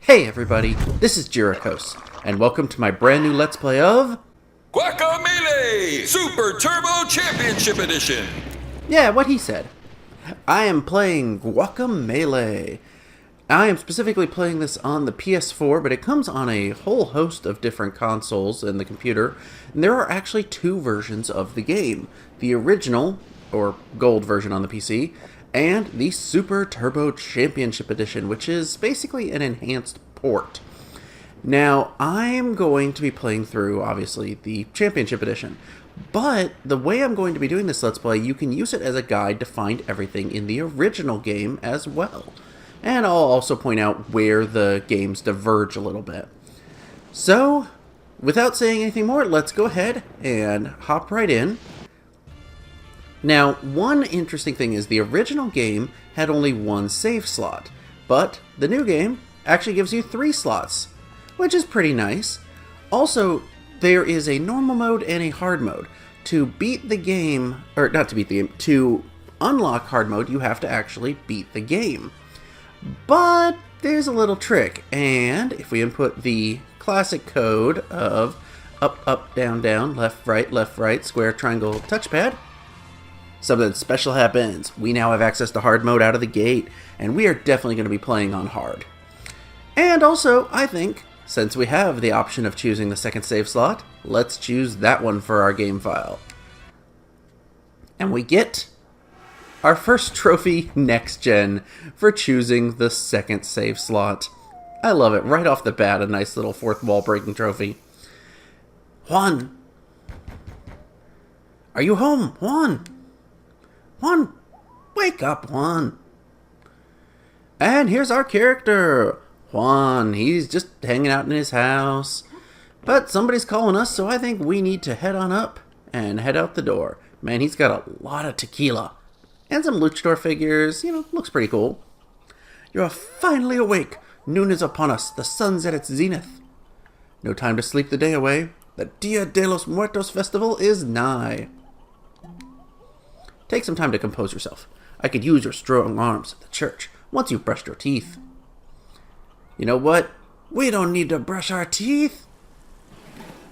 Hey everybody, this is Jirikos, and welcome to my brand new Let's Play of... Guacamelee! Super Turbo Championship Edition! Yeah, what he said. I am playing Guacamelee. I am specifically playing this on the PS4, but it comes on a whole host of different consoles and the computer, and there are actually two versions of the game. The original, or gold version on the PC, and the Super Turbo Championship Edition, which is basically an enhanced port. Now, I'm going to be playing through, obviously, the Championship Edition, but the way I'm going to be doing this Let's Play, you can use it as a guide to find everything in the original game as well. And I'll also point out where the games diverge a little bit. So, without saying anything more, let's go ahead and hop right in. Now, one interesting thing is the original game had only one save slot, but the new game actually gives you 3 slots, which is pretty nice. Also, there is a normal mode and a hard mode. To beat the game, or not to beat the game, to unlock hard mode, you have to actually beat the game. But there's a little trick, and if we input the classic code of up, up, down, down, left, right, square, triangle, touchpad, something special happens. We now have access to hard mode out of the gate, and we are definitely going to be playing on hard. And also, I think, since we have the option of choosing the second save slot, let's choose that one for our game file. And we get our first trophy next gen for choosing the second save slot. I love it. Right off the bat, a nice little fourth wall breaking trophy. Juan! Are you home? Juan! Juan! Wake up, Juan! And here's our character! Juan, he's just hanging out in his house. But somebody's calling us, so I think we need to head on up and head out the door. Man, he's got a lot of tequila. And some luchador figures, looks pretty cool. You are finally awake. Noon is upon us. The sun's at its zenith. No time to sleep the day away. The Dia de los Muertos festival is nigh. Take some time to compose yourself. I could use your strong arms at the church once you've brushed your teeth. You know what? We don't need to brush our teeth.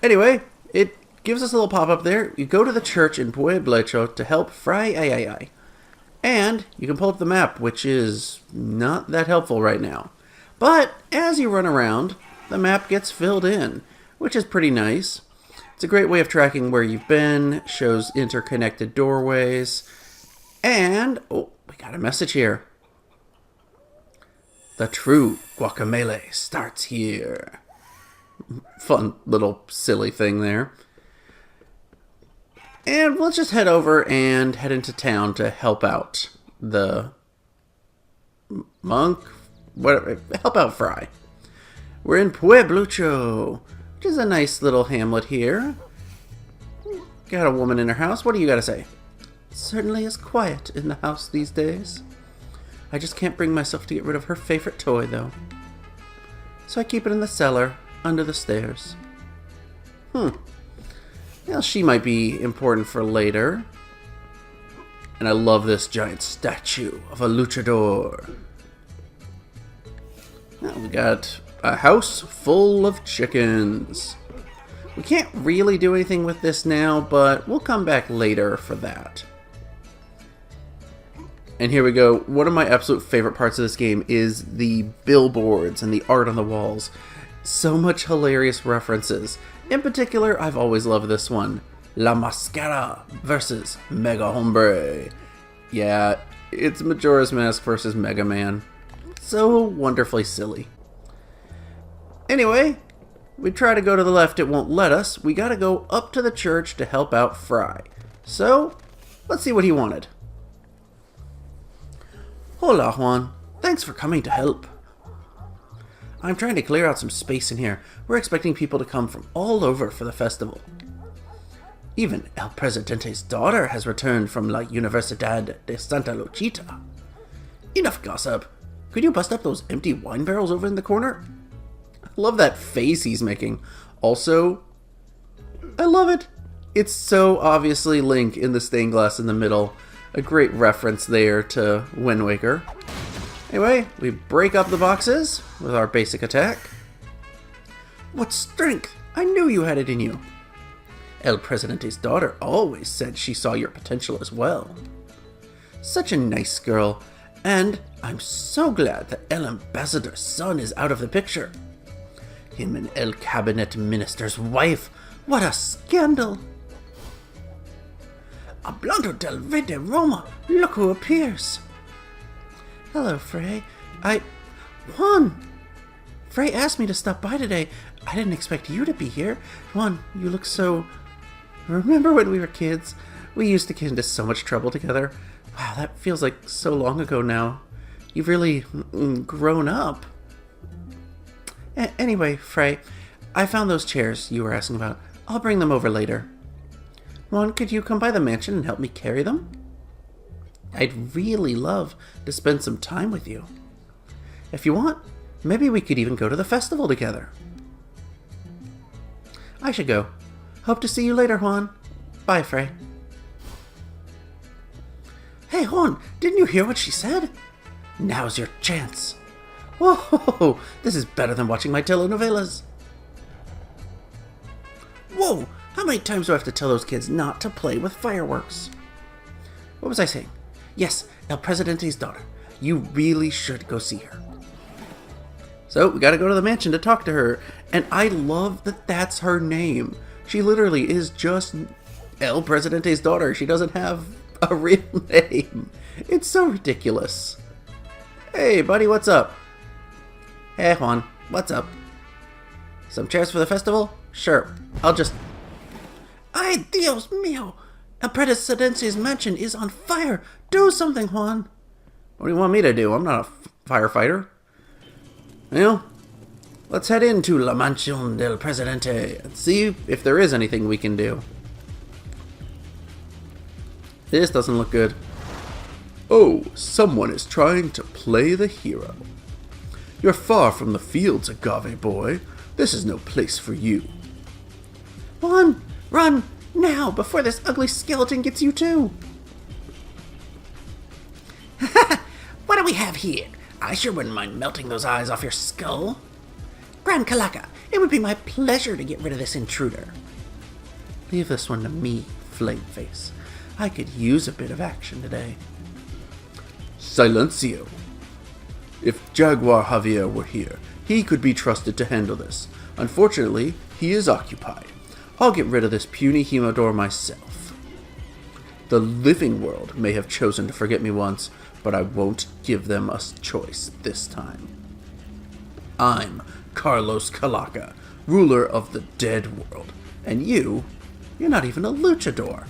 Anyway, it gives us a little pop-up there. You go to the church in Pueblo to help Fray Ay. And you can pull up the map, which is not that helpful right now. But as you run around, the map gets filled in, which is pretty nice. It's a great way of tracking where you've been, shows interconnected doorways, and, oh, we got a message here. The true Guacamelee starts here. Fun little silly thing there. And let's just head over and head into town to help out the monk, whatever, help out Fry. We're in Pueblucho, which is a nice little hamlet here. Got a woman in her house. What do you got to say? It certainly is quiet in the house these days. I just can't bring myself to get rid of her favorite toy, though. So I keep it in the cellar, under the stairs. Well, she might be important for later. And I love this giant statue of a luchador. Now we got a house full of chickens. We can't really do anything with this now, but we'll come back later for that. And here we go. One of my absolute favorite parts of this game is the billboards and the art on the walls. So much hilarious references. In particular, I've always loved this one. La Mascara versus Mega Hombre. Yeah, it's Majora's Mask versus Mega Man. So wonderfully silly. Anyway, we try to go to the left, it won't let us. We gotta go up to the church to help out Fry. So, let's see what he wanted. Hola, Juan. Thanks for coming to help. I'm trying to clear out some space in here. We're expecting people to come from all over for the festival. Even El Presidente's daughter has returned from La Universidad de Santa Lucita. Enough gossip. Could you bust up those empty wine barrels over in the corner? I love that face he's making. Also, I love it. It's so obviously Link in the stained glass in the middle. A great reference there to Wind Waker. Anyway, we break up the boxes with our basic attack. What strength! I knew you had it in you. El Presidente's daughter always said she saw your potential as well. Such a nice girl, and I'm so glad that El Ambassador's son is out of the picture. Him and El Cabinet Minister's wife, what a scandal! Hablando del Rey de Roma, look who appears! Hello, Frey. Juan! Frey asked me to stop by today. I didn't expect you to be here. Juan, you look so... Remember when we were kids? We used to get into so much trouble together. Wow, that feels like so long ago now. You've really grown up. Anyway, Frey, I found those chairs you were asking about. I'll bring them over later. Juan, could you come by the mansion and help me carry them? I'd really love to spend some time with you. If you want, maybe we could even go to the festival together. I should go. Hope to see you later, Juan. Bye, Frey. Hey, Juan, didn't you hear what she said? Now's your chance. Whoa, this is better than watching my telenovelas. Whoa, how many times do I have to tell those kids not to play with fireworks? What was I saying? Yes, El Presidente's daughter. You really should go see her. So, we gotta go to the mansion to talk to her, and I love that that's her name. She literally is just El Presidente's daughter. She doesn't have a real name. It's so ridiculous. Hey, buddy, what's up? Hey, Juan, what's up? Some chairs for the festival? Sure, I'll just... Ay, Dios mío! El Presidente's mansion is on fire! Do something, Juan! What do you want me to do? I'm not a firefighter. Well, let's head into La Mansión del Presidente and see if there is anything we can do. This doesn't look good. Oh, someone is trying to play the hero. You're far from the fields, Agave boy. This is no place for you. Juan, run now before this ugly skeleton gets you too. What do we have here? I sure wouldn't mind melting those eyes off your skull. Grand Calaca, it would be my pleasure to get rid of this intruder. Leave this one to me, Flameface. I could use a bit of action today. Silencio. If Jaguar Javier were here, he could be trusted to handle this. Unfortunately, he is occupied. I'll get rid of this puny Humidor myself. The living world may have chosen to forget me once, but I won't give them a choice this time. I'm Carlos Calaca, ruler of the dead world, and you're not even a luchador.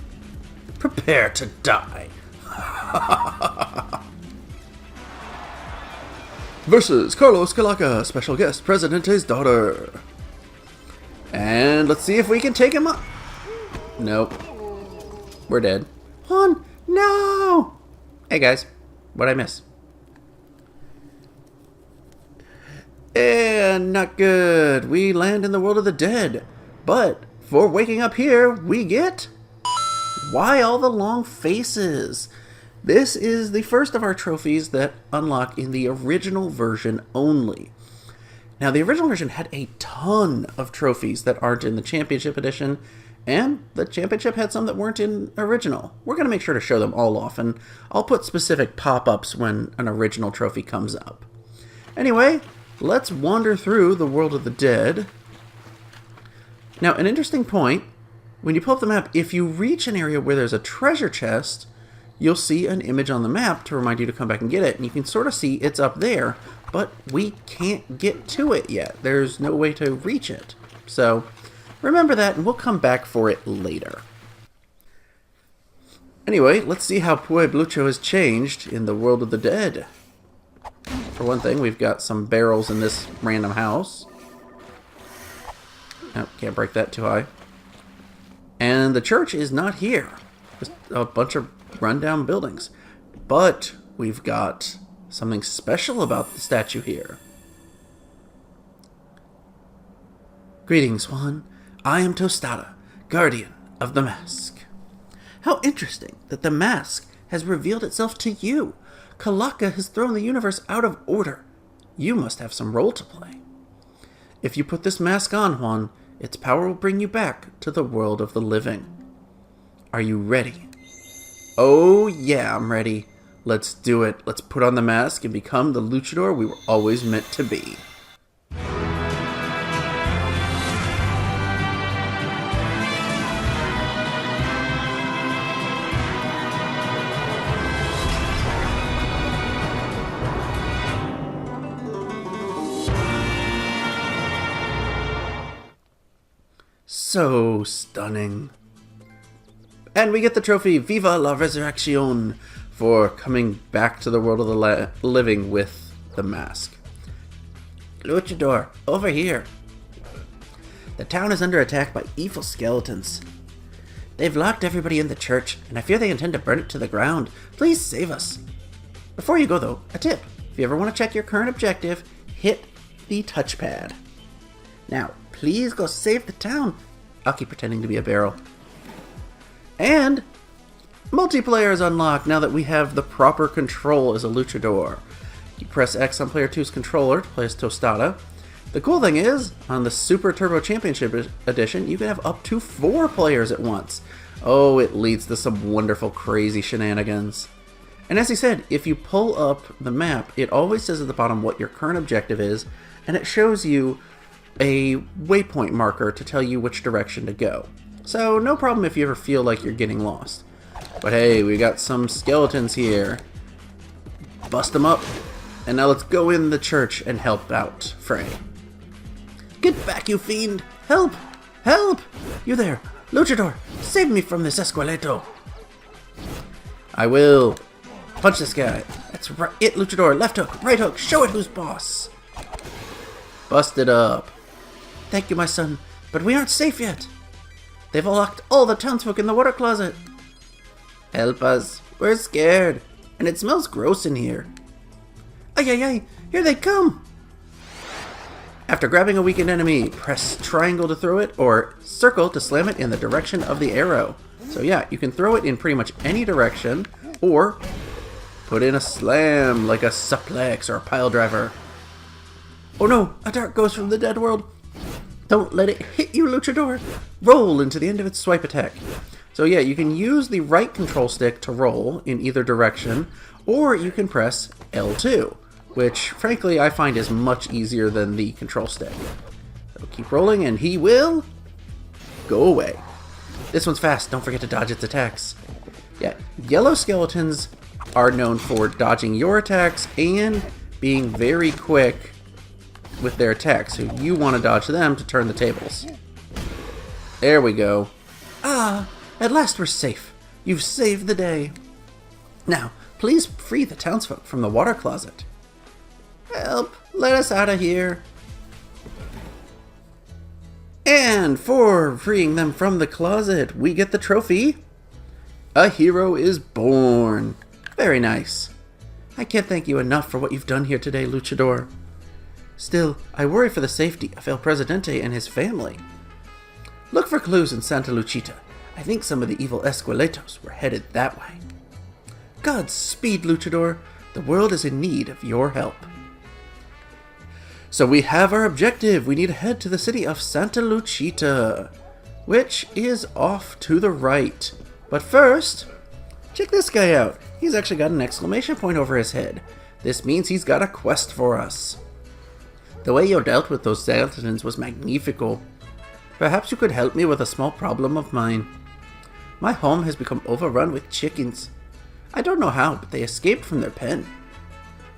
Prepare to die. Versus Carlos Calaca, special guest, Presidente's daughter. And let's see if we can take him up. Nope. We're dead. Juan, no! Hey guys, what'd I miss? And not good. We land in the world of the dead. But for waking up here, we get... Why all the long faces? This is the first of our trophies that unlock in the original version only. Now, the original version had a ton of trophies that aren't in the Championship Edition, and the Championship had some that weren't in original. We're going to make sure to show them all off, and I'll put specific pop-ups when an original trophy comes up. Anyway, let's wander through the world of the dead. Now, an interesting point, when you pull up the map, if you reach an area where there's a treasure chest, you'll see an image on the map to remind you to come back and get it. And you can sort of see it's up there, but we can't get to it yet. There's no way to reach it. So remember that, and we'll come back for it later. Anyway, let's see how Pueblucho has changed in the world of the dead. For one thing, we've got some barrels in this random house. Oh, can't break that too high. And the church is not here. Just a bunch of rundown buildings. But we've got something special about the statue here. Greetings, Juan. I am Tostada, guardian of the mask. How interesting that the mask has revealed itself to you. Kalaka has thrown the universe out of order. You must have some role to play. If you put this mask on, Juan, its power will bring you back to the world of the living. Are you ready? Oh yeah, I'm ready. Let's do it. Let's put on the mask and become the luchador we were always meant to be. So stunning. And we get the trophy Viva La Resurrección for coming back to the world of the living with the mask. Luchador, over here. The town is under attack by evil skeletons. They've locked everybody in the church, and I fear they intend to burn it to the ground. Please save us. Before you go, though, a tip. If you ever want to check your current objective, hit the touchpad. Now, please go save the town. I'll keep pretending to be a barrel. And multiplayer is unlocked now that we have the proper control as a luchador. You press X on player 2's controller to play as Tostada. The cool thing is, on the Super Turbo Championship Edition, you can have up to 4 players at once. Oh, it leads to some wonderful, crazy shenanigans. And as he said, if you pull up the map, it always says at the bottom what your current objective is, and it shows you a waypoint marker to tell you which direction to go. So no problem if you ever feel like you're getting lost. But hey, we got some skeletons here. Bust them up. And now let's go in the church and help out Frey. Get back, you fiend! Help! Help! You there! Luchador! Save me from this esqueleto! I will. Punch this guy. That's right. It, Luchador. Left hook, right hook. Show it who's boss. Bust it up. Thank you, my son. But we aren't safe yet. They've locked all the townsfolk in the water closet. Help us. We're scared. And it smells gross in here. Ay, ay, ay. Here they come. After grabbing a weakened enemy, press triangle to throw it or circle to slam it in the direction of the arrow. So yeah, you can throw it in pretty much any direction or put in a slam like a suplex or a pile driver. Oh no, a dart goes from the dead world. Don't let it hit you, Luchador. Roll into the end of its swipe attack. So yeah, you can use the right control stick to roll in either direction, or you can press L2, which frankly I find is much easier than the control stick. So keep rolling and he will go away. This one's fast, don't forget to dodge its attacks. Yeah, yellow skeletons are known for dodging your attacks and being very quick with their attacks, so you want to dodge them to turn the tables. There we go. Ah, at last we're safe. You've saved the day. Now, please free the townsfolk from the water closet. Help, let us out of here. And for freeing them from the closet, we get the trophy. A hero is born. Very nice. I can't thank you enough for what you've done here today, Luchador. Still, I worry for the safety of El Presidente and his family. Look for clues in Santa Lucita. I think some of the evil esqueletos were headed that way. Godspeed, Luchador. The world is in need of your help. So we have our objective. We need to head to the city of Santa Lucita, which is off to the right. But first, check this guy out. He's actually got an exclamation point over his head. This means he's got a quest for us. The way you dealt with those skeletons was magnifico. Perhaps you could help me with a small problem of mine. My home has become overrun with chickens. I don't know how, but they escaped from their pen.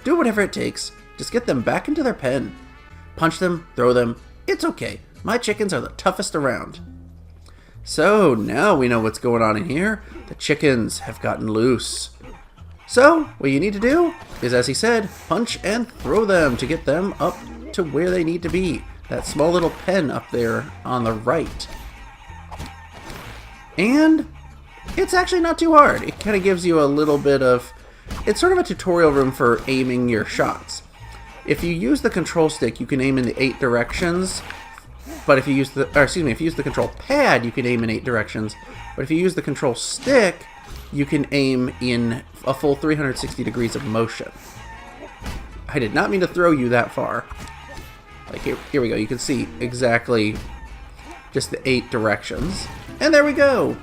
Do whatever it takes. Just get them back into their pen. Punch them, throw them. It's okay. My chickens are the toughest around. So, now we know what's going on in here. The chickens have gotten loose. So, what you need to do is, as he said, punch and throw them to get them up to where they need to be. That small little pen up there on the right. And it's actually not too hard. It kind of gives you a little bit of... It's sort of a tutorial room for aiming your shots. If you use the control stick, you can aim in the 8 directions. But if you use the... if you use the control pad, you can aim in 8 directions. But if you use the control stick, you can aim in a full 360 degrees of motion. I did not mean to throw you that far. Like, here we go. You can see exactly just the 8 directions. And there we go!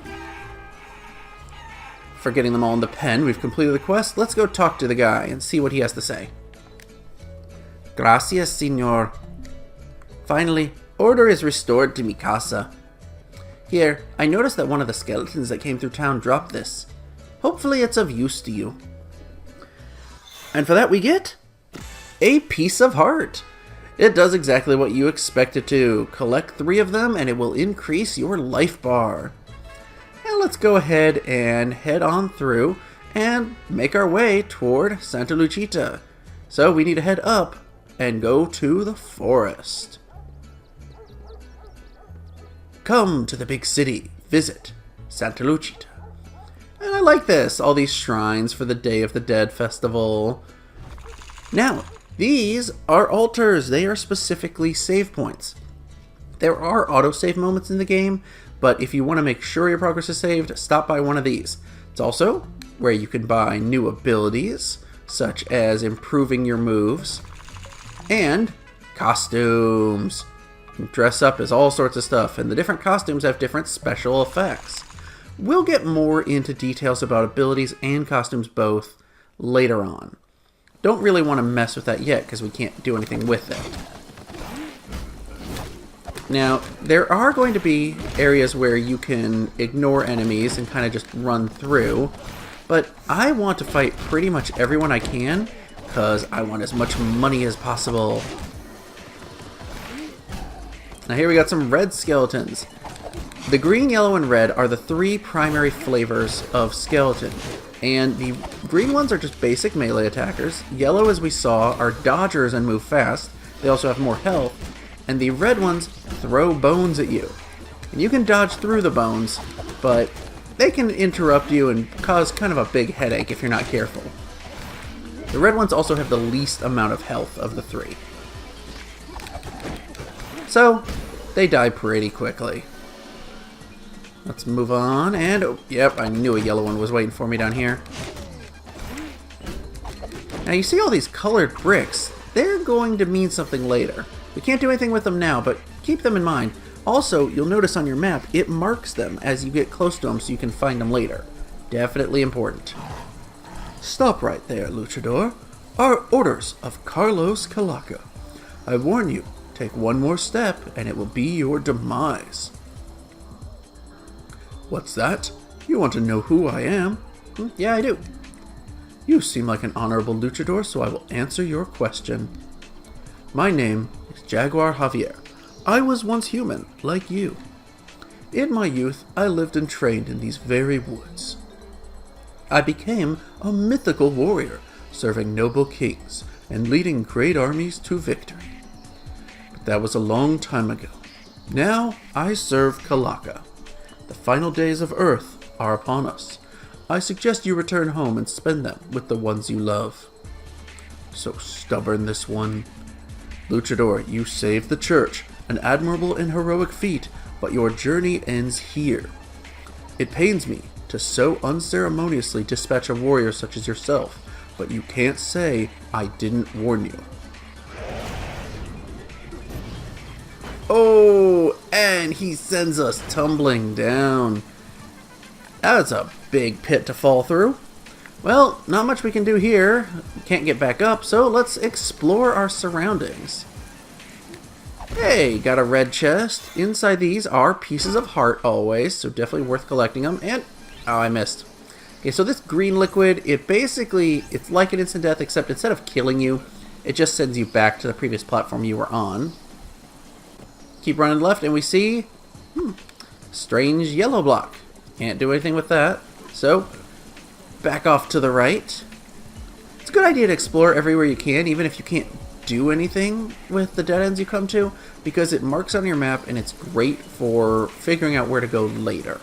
For getting them all in the pen, we've completed the quest. Let's go talk to the guy and see what he has to say. Gracias, señor. Finally, order is restored to mi casa. Here, I noticed that one of the skeletons that came through town dropped this. Hopefully it's of use to you. And for that we get a piece of heart. It does exactly what you expect it to. Collect 3 of them and it will increase your life bar. And let's go ahead and head on through and make our way toward Santa Lucita. So we need to head up and go to the forest. Come to the big city. Visit Santa Lucita. And I like this. All these shrines for the Day of the Dead festival. Now, these are altars. They are specifically save points. There are autosave moments in the game, but if you want to make sure your progress is saved, stop by one of these. It's also where you can buy new abilities, such as improving your moves, and costumes. You can dress up as all sorts of stuff, and the different costumes have different special effects. We'll get more into details about abilities and costumes both later on. Don't really want to mess with that yet because we can't do anything with it. Now, there are going to be areas where you can ignore enemies and kind of just run through, but I want to fight pretty much everyone I can because I want as much money as possible. Now here we got some red skeletons. The green, yellow, and red are the 3 primary flavors of skeleton. And the green ones are just basic melee attackers. Yellow, as we saw, are dodgers and move fast. They also have more health. And the red ones throw bones at you. And you can dodge through the bones, but they can interrupt you and cause kind of a big headache if you're not careful. The red ones also have the least amount of health of the 3. So, they die pretty quickly. Let's move on, and oh, yep, I knew a yellow one was waiting for me down here. Now you see all these colored bricks. They're going to mean something later. We can't do anything with them now, but keep them in mind. Also, you'll notice on your map, it marks them as you get close to them so you can find them later. Definitely important. Stop right there, Luchador. Our orders of Carlos Calaca. I warn you, take one more step and it will be your demise. What's that? You want to know who I am? Yeah, I do. You seem like an honorable luchador, so I will answer your question. My name is Jaguar Javier. I was once human, like you. In my youth, I lived and trained in these very woods. I became a mythical warrior, serving noble kings and leading great armies to victory. But that was a long time ago. Now I serve Calaca. The final days of Earth are upon us. I suggest you return home and spend them with the ones you love. So stubborn, this one. Luchador, you saved the church, an admirable and heroic feat, but your journey ends here. It pains me to so unceremoniously dispatch a warrior such as yourself, but you can't say I didn't warn you. Oh, and he sends us tumbling down. That's a big pit to fall through. Well, not much we can do here. We can't get back up, so let's explore our surroundings. Hey, got a red chest. Inside these are pieces of heart always, so definitely worth collecting them. And, oh, I missed. Okay, so this green liquid, it's like an instant death, except instead of killing you, it just sends you back to the previous platform you were on. Keep running left, and we see strange yellow block. Can't do anything with that. So, back off to the right. It's a good idea to explore everywhere you can, even if you can't do anything with the dead ends you come to, because it marks on your map, and it's great for figuring out where to go later.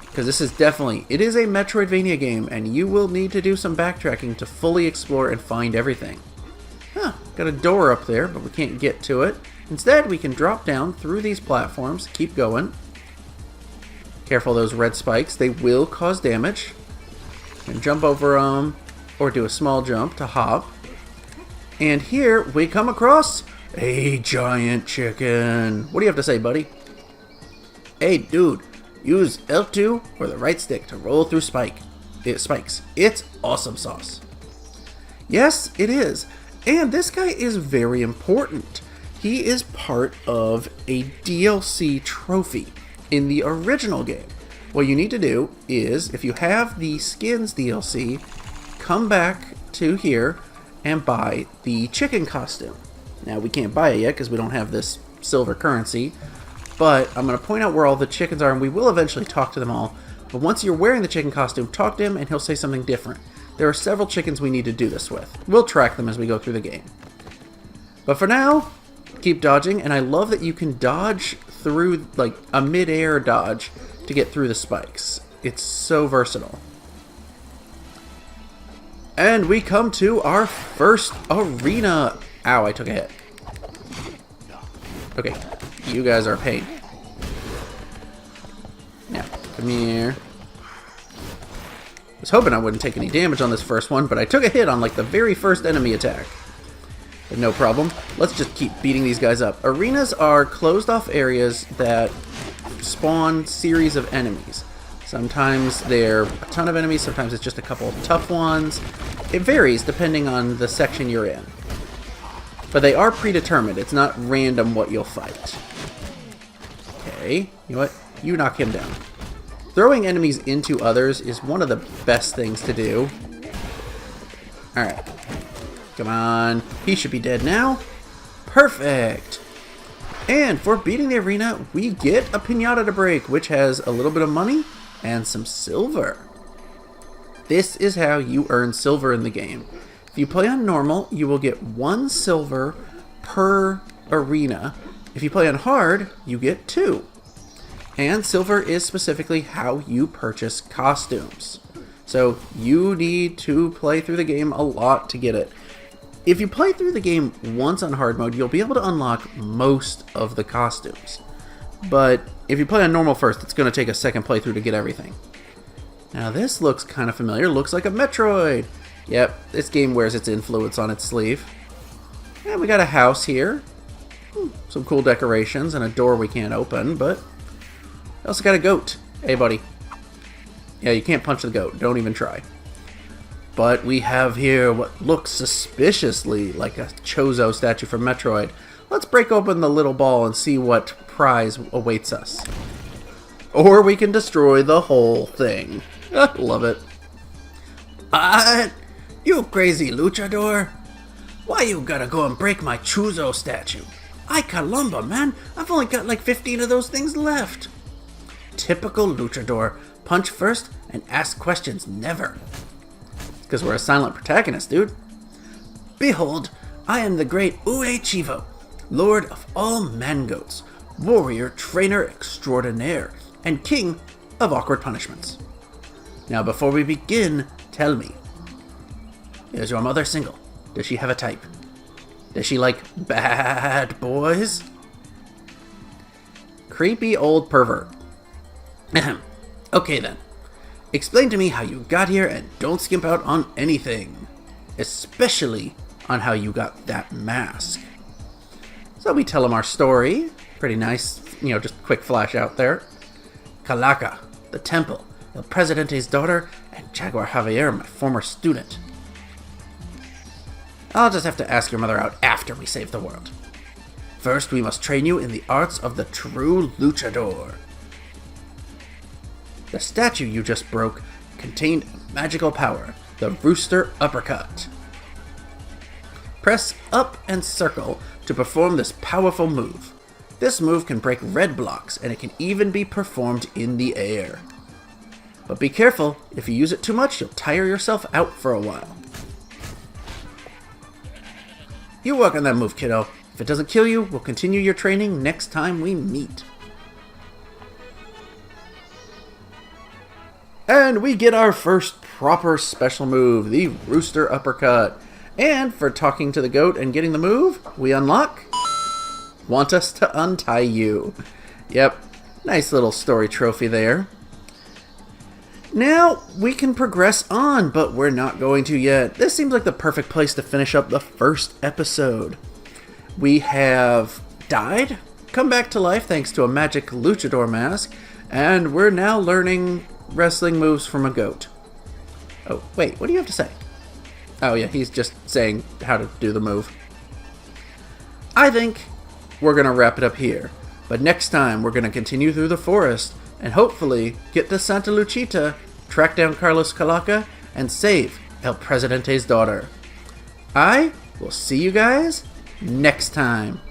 Because this is it is a Metroidvania game, and you will need to do some backtracking to fully explore and find everything. Got a door up there, but we can't get to it. Instead, we can drop down through these platforms, keep going. Careful of those red spikes. They will cause damage. And jump over them, or do a small jump to hop. And here we come across a giant chicken. What do you have to say, buddy? Hey, dude, use L2 or the right stick to roll through spikes. It's awesome sauce. Yes, it is. And this guy is very important. He is part of a DLC trophy in the original game. What you need to do is, if you have the Skins DLC, come back to here and buy the chicken costume. Now, we can't buy it yet because we don't have this silver currency, but I'm going to point out where all the chickens are, and we will eventually talk to them all. But once you're wearing the chicken costume, talk to him, and he'll say something different. There are several chickens we need to do this with. We'll track them as we go through the game. But for now, keep dodging, and I love that you can dodge through, like, a mid-air dodge to get through the spikes. It's so versatile. And we come to our first arena. Ow, I took a hit. Okay, you guys are a pain. Now, come here. I was hoping I wouldn't take any damage on this first one, but I took a hit on like the very first enemy attack. But no problem. Let's just keep beating these guys up. Arenas are closed off areas that spawn series of enemies. Sometimes they're a ton of enemies, sometimes it's just a couple of tough ones. It varies depending on the section you're in. But they are predetermined. It's not random what you'll fight. Okay, you know what? You knock him down. Throwing enemies into others is one of the best things to do. Alright. Come on. He should be dead now. Perfect. And for beating the arena, we get a piñata to break, which has a little bit of money and some silver. This is how you earn silver in the game. If you play on normal, you will get 1 silver per arena. If you play on hard, you get 2. And silver is specifically how you purchase costumes. So you need to play through the game a lot to get it. If you play through the game once on hard mode, you'll be able to unlock most of the costumes. But if you play on normal first, it's going to take a second playthrough to get everything. Now this looks kind of familiar. Looks like a Metroid. Yep, this game wears its influence on its sleeve. And we got a house here. Some cool decorations and a door we can't open, but we also got a goat. Hey, buddy. Yeah, you can't punch the goat. Don't even try. But we have here what looks suspiciously like a Chozo statue from Metroid. Let's break open the little ball and see what prize awaits us. Or we can destroy the whole thing. Love it. You crazy luchador. Why you gotta go and break my Chozo statue? Ay caramba, man. I've only got like 15 of those things left. Typical luchador. Punch first and ask questions never. Because we're a silent protagonist, dude. Behold, I am the great Ue Chivo, lord of all man-goats, warrior, trainer extraordinaire, and king of awkward punishments. Now before we begin, tell me, is your mother single? Does she have a type? Does she like bad boys? Creepy old pervert. Ahem. Okay then. Explain to me how you got here and don't skimp out on anything. Especially on how you got that mask. So we tell him our story. Pretty nice, just quick flash out there. Calaca, the temple, El Presidente's daughter, and Jaguar Javier, my former student. I'll just have to ask your mother out after we save the world. First, we must train you in the arts of the true luchador. The statue you just broke contained magical power, the Rooster Uppercut. Press up and circle to perform this powerful move. This move can break red blocks, and it can even be performed in the air. But be careful, if you use it too much, you'll tire yourself out for a while. You work on that move, kiddo. If it doesn't kill you, we'll continue your training next time we meet. And we get our first proper special move, the Rooster Uppercut. And for talking to the goat and getting the move, we unlock Want Us to Untie You. Yep, nice little story trophy there. Now, we can progress on, but we're not going to yet. This seems like the perfect place to finish up the first episode. We have died, come back to life thanks to a magic luchador mask, and we're now learning wrestling moves from a goat. Oh, wait, what do you have to say? Oh yeah, he's just saying how to do the move. I think we're going to wrap it up here, but next time we're going to continue through the forest and hopefully get to Santa Lucita, track down Carlos Calaca, and save El Presidente's daughter. I will see you guys next time.